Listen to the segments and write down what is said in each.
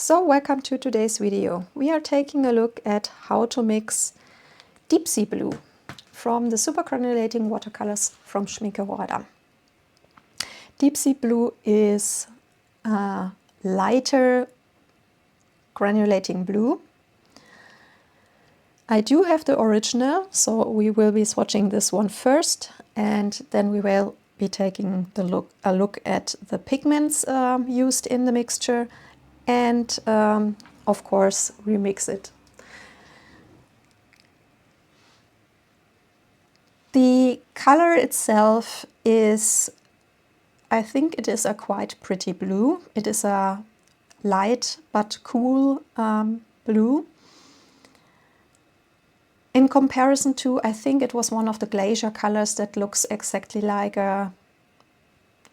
So welcome to today's video. We are taking a look at how to mix deep sea blue from the supergranulating watercolors from Schmincke Horadam. Deep sea blue is a lighter granulating blue. I do have the original, so we will be swatching this one first, and then we will be taking a look at the pigments used in the mixture, and of course remix it. The color itself is, I think it is a quite pretty blue. It is a light but cool blue. In comparison to, I think it was one of the glacier colors that looks exactly like a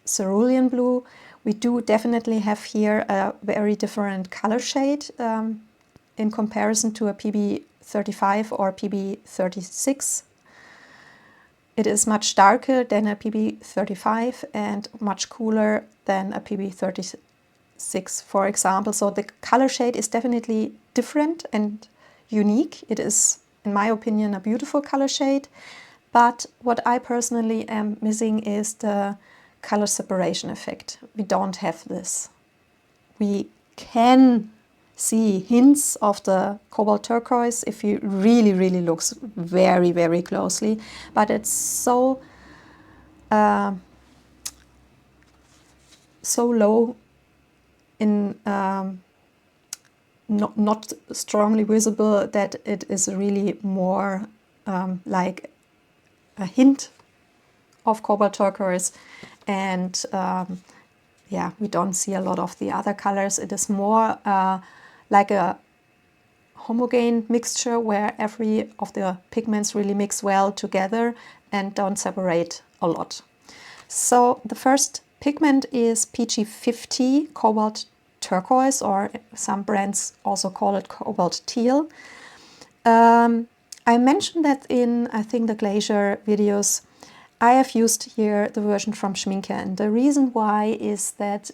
cerulean blue. We do definitely have here a very different color shade in comparison to a PB35 or PB36. It is much darker than a PB35 and much cooler than a PB36, for example. So the color shade is definitely different and unique. It is, in my opinion, a beautiful color shade. But what I personally am missing is the color separation effect. We don't have this. We can see hints of the cobalt turquoise if you really look very closely, but it's so low in not strongly visible that it is really more like a hint of cobalt turquoise. And yeah, we don't see a lot of the other colors. It is more like a homogeneous mixture where every of the pigments really mix well together and don't separate a lot. So the first pigment is PG50 cobalt turquoise, or some brands also call it cobalt teal. I mentioned that in, I think, the glacier videos. I have used here the version from Schmincke, and the reason why is that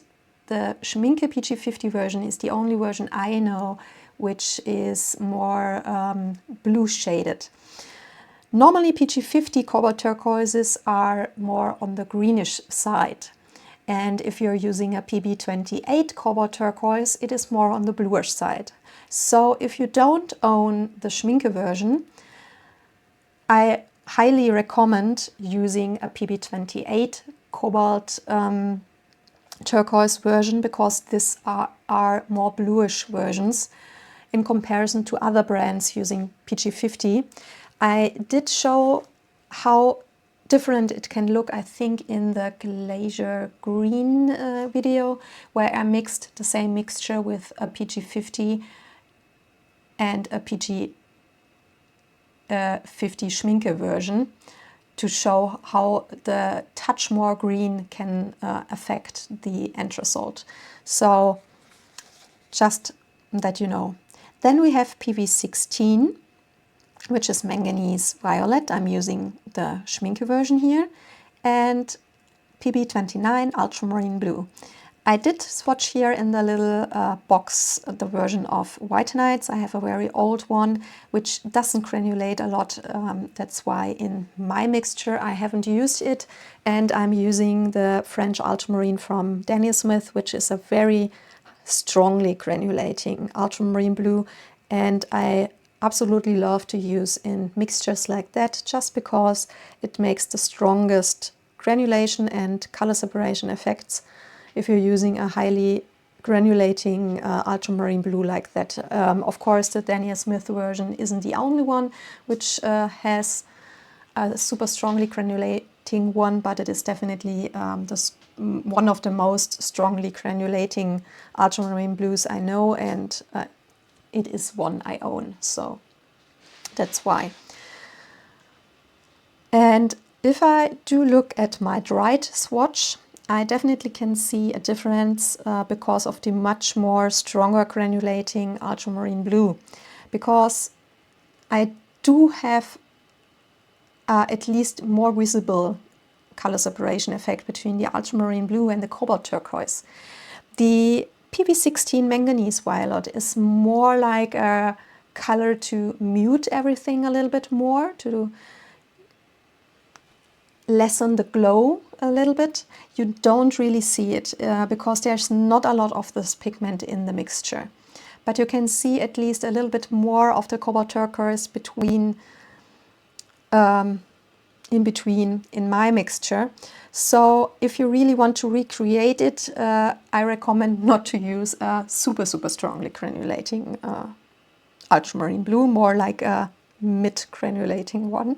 the Schmincke PG50 version is the only version I know which is more blue shaded. Normally PG50 cobalt turquoises are more on the greenish side, and if you're using a PB28 cobalt turquoise, it is more on the bluish side. So if you don't own the Schmincke version, I highly recommend using a PB28 cobalt turquoise version, because these are more bluish versions in comparison to other brands using PG50. I did show how different it can look, I think, in the glacier green video, where I mixed the same mixture with a PG50 and a PG50 Schmincke version, to show how the touch more green can affect the end result. So just that you know. Then we have PV16, which is manganese violet. I'm using the Schmincke version here. And PB29 ultramarine blue. I did swatch here in the little box the version of White Nights. I have a very old one which doesn't granulate a lot. That's why in my mixture I haven't used it. And I'm using the French ultramarine from Daniel Smith, which is a very strongly granulating ultramarine blue. And I absolutely love to use in mixtures like that, just because it makes the strongest granulation and color separation effects if you're using a highly granulating ultramarine blue like that. Of course, the Daniel Smith version isn't the only one which has a super strongly granulating one, but it is definitely one of the most strongly granulating ultramarine blues I know, and it is one I own, so that's why. And if I do look at my dried swatch, I definitely can see a difference because of the much more stronger granulating ultramarine blue, because I do have at least more visible color separation effect between the ultramarine blue and the cobalt turquoise. The PV16 manganese violet is more like a color to mute everything a little bit more, to lessen the glow a little bit. You don't really see it because there's not a lot of this pigment in the mixture. But you can see at least a little bit more of the cobalt turquoise in between in my mixture. So if you really want to recreate it, I recommend not to use a super strongly granulating ultramarine blue, more like a mid granulating one.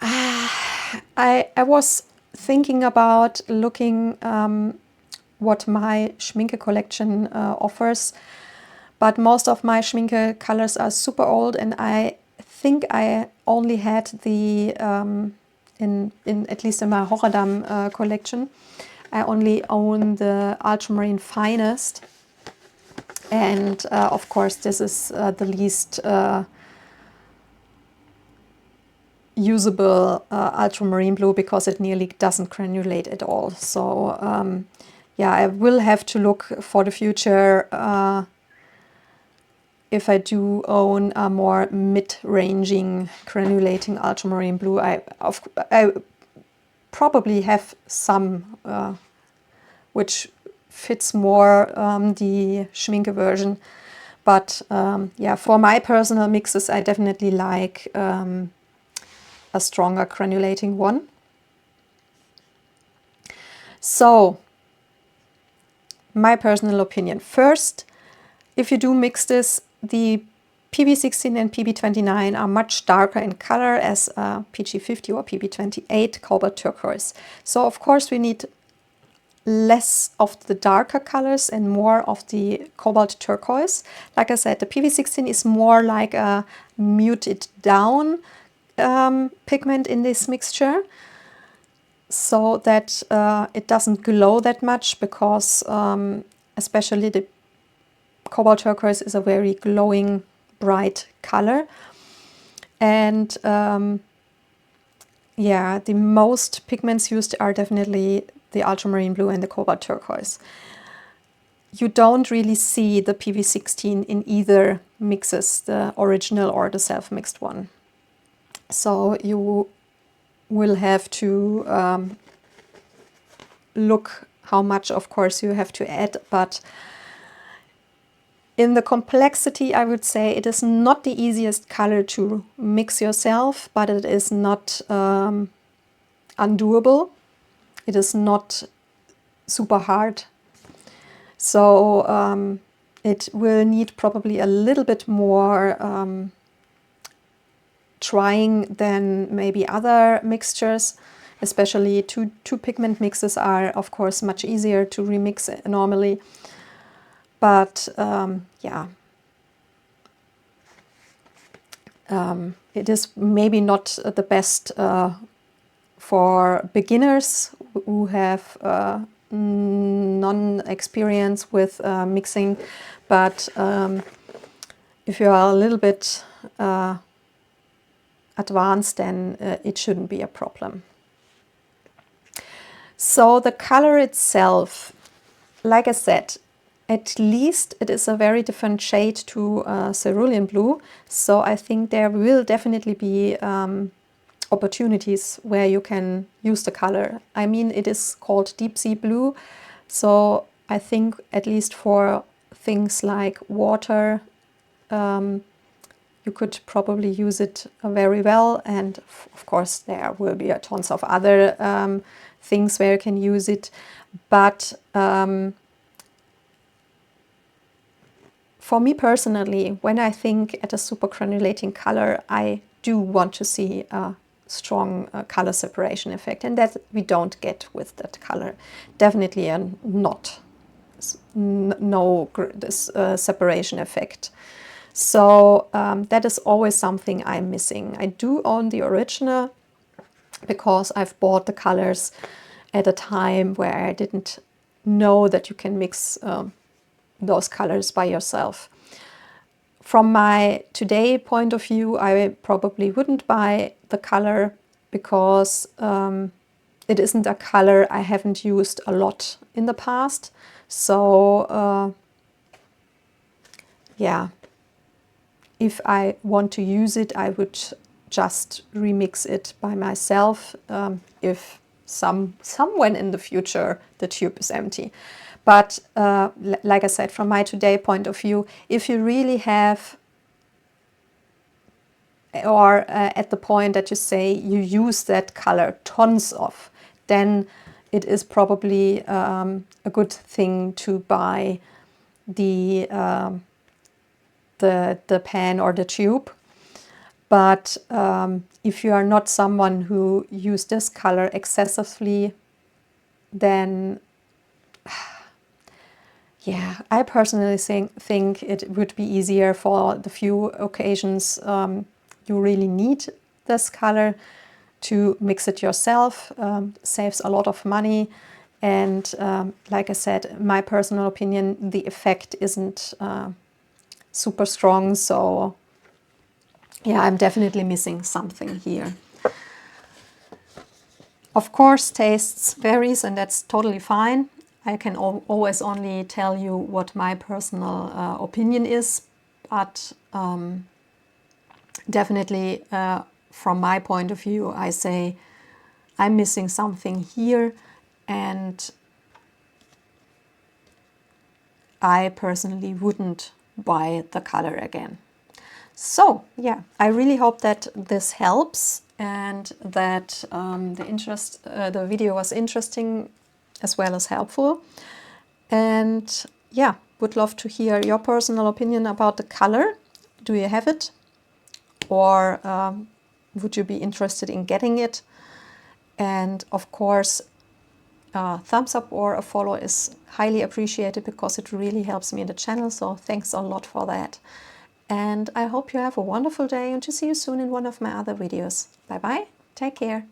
I was thinking about looking what my Schmincke collection offers, but most of my Schmincke colors are super old, and I think I only had the in at least in my Horadam collection, I only own the ultramarine finest, and of course this is the least usable ultramarine blue because it nearly doesn't granulate at all. So yeah, I will have to look for the future if I do own a more mid-ranging granulating ultramarine blue. I probably have some which fits more the Schmincke version, but yeah, for my personal mixes I definitely like a stronger granulating one. So my personal opinion: first, if you do mix this, the PV16 and PB29 are much darker in color as PG50 or PB28 cobalt turquoise. So of course we need less of the darker colors and more of the cobalt turquoise. Like I said, the PV16 is more like a muted down pigment in this mixture, so that it doesn't glow that much, because especially the cobalt turquoise is a very glowing, bright color. And yeah, the most pigments used are definitely the ultramarine blue and the cobalt turquoise. You don't really see the PV16 in either mixes, the original or the self-mixed one. So you will have to look how much, of course, you have to add, but in the complexity, I would say it is not the easiest color to mix yourself, but it is not undoable. It is not super hard. So it will need probably a little bit more trying than maybe other mixtures. Especially two pigment mixes are, of course, much easier to remix normally. But yeah, it is maybe not the best for beginners who have non-experience with mixing. But if you are a little bit advanced, then it shouldn't be a problem. So the color itself, like I said, at least it is a very different shade to cerulean blue. So I think there will definitely be opportunities where you can use the color. I mean, it is called deep sea blue. So I think at least for things like water, you could probably use it very well. And of course, there will be tons of other things where you can use it. But for me personally, when I think at a super granulating color, I do want to see a strong color separation effect, and that we don't get with that color. Definitely no separation effect. So that is always something I'm missing. I do own the original because I've bought the colors at a time where I didn't know that you can mix those colors by yourself. From my today point of view, I probably wouldn't buy the color because it isn't a color I haven't used a lot in the past. So yeah, if I want to use it, I would just remix it by myself if somewhere in the future the tube is empty. But like I said, from my today point of view, if you really have, or at the point that you say you use that color tons of, then it is probably a good thing to buy the pen or the tube. But if you are not someone who uses this color excessively, then yeah, I personally think it would be easier for the few occasions you really need this color to mix it yourself. Saves a lot of money, and like I said, my personal opinion, the effect isn't super strong, so yeah, I'm definitely missing something here. Of course, tastes varies, and that's totally fine. I can always only tell you what my personal opinion is, but definitely from my point of view, I say I'm missing something here, and I personally wouldn't buy the color again. So yeah, I really hope that this helps and that the video was interesting as well as helpful. And yeah, would love to hear your personal opinion about the color. Do you have it? Or would you be interested in getting it? And of course, a thumbs up or a follow is highly appreciated because it really helps me in the channel. So thanks a lot for that. And I hope you have a wonderful day and to see you soon in one of my other videos. Bye bye. Take care.